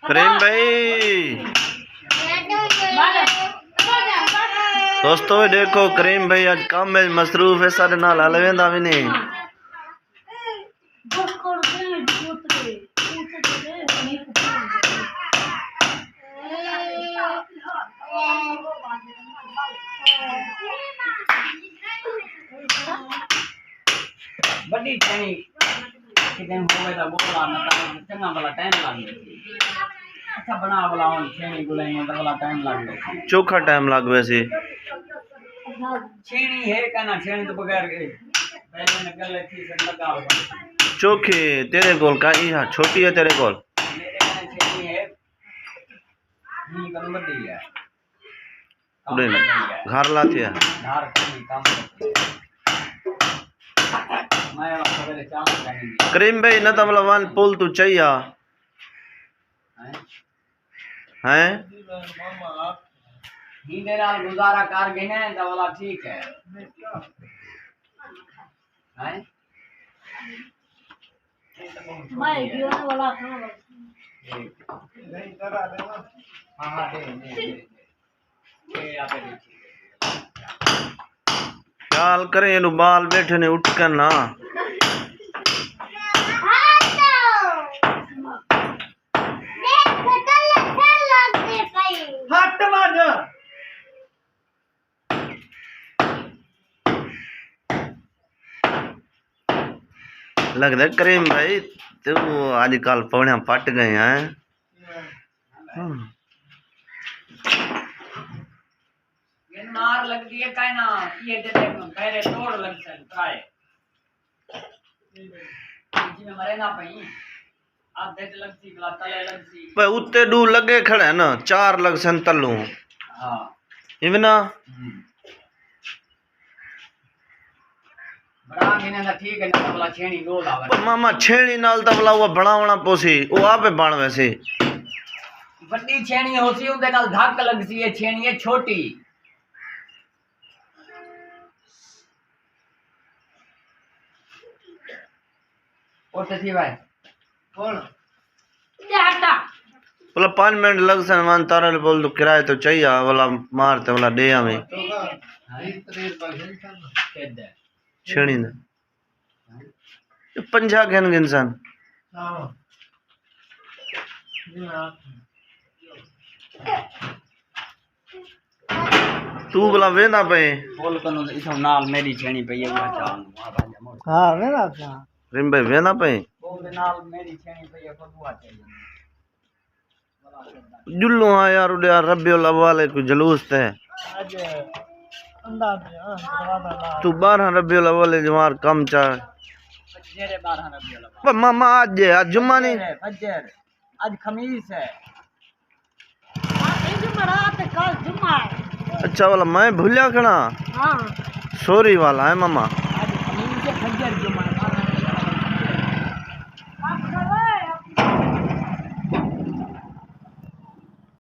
करीम भाई दोस्तों देखो करीम भाई आज काम में मसरूफ है, सारे नाल हल वेंदा भी नहीं। बड़ी छेनी कितने होवे ता बोला ना चंगा वाला टाइम लाग गया। अच्छा बना वाला on छेनी गुलाई में वाला टाइम लाग गया। चोखा टाइम लाग वैसे छेनी है कहना छेनी तो बगैर के पहले निकल थी से लगा होगा। चोखे तेरे कोल का ई हां छोटी है तेरे कोल मेरे कहना छेनी है ही कम बड़ी है। घर लाती है धार की काम करती है। मैं सवेरे चावल खाएंगे। करीम भाई न तमला वन पुल तू चाहिए हैं ही मेरा गुजारा कर गए हैं तो वाला ठीक है हैं मैं गिरने वाला था नहीं करा देना। हां दे ये आप देखिए ख्याल करें ये बाल बैठे ने उठ कर ना हट मत लगता है करीम भाई तो आजकल पौड़ियां पट गए हैं। ये मार लगती है कहना ये दे पहले तोड़ लग सन ट्राई जी में मरे ना पई आप देख लगती गला तले लगती पे उत्ते दू लगे खड़े ना चार लग सन तलू हां इवना बड़ा इने ना ठीक है ना वाला छेनी लो लावे पर मामा छेड़ी नाल तबला वो बनावना पोसी वो आपे बन वैसे बड़ी छेनी होसी उनके नाल धक लगसी है छेनी है छोटी और थी भाई कौन हटा बोला 5 मिनट लग सन मान तारा बोल तो किराए तो चाहिए वाला मारते वाला दे हमें छेड़ी ने 50 घन इंसान तू बोला वेंदा पे बोल कनो इथो नाल मेरी छेनी पे ये चाल हां भाई मोर हां मेरा था रिम भाई वेंदा पे बोल नाल मेरी छेनी पे ये फदुआ चाहिए जुल्लू हाँ यार उड़े यार रब्बिउल अव्वल को जुलूस थे आज अंदाज है तू 12 रब्बिउल अव्वल जमार कम चार फजर 12 रबिउल अव्वल पर मामा आज जुम्मा नहीं फजर आज खमीस है आज जुम्मा तो कल जुम्मा है। अच्छा वाला मैं भूलिया खड़ा हां सॉरी वाला है मामा आज खमीस है फजर जुम्मा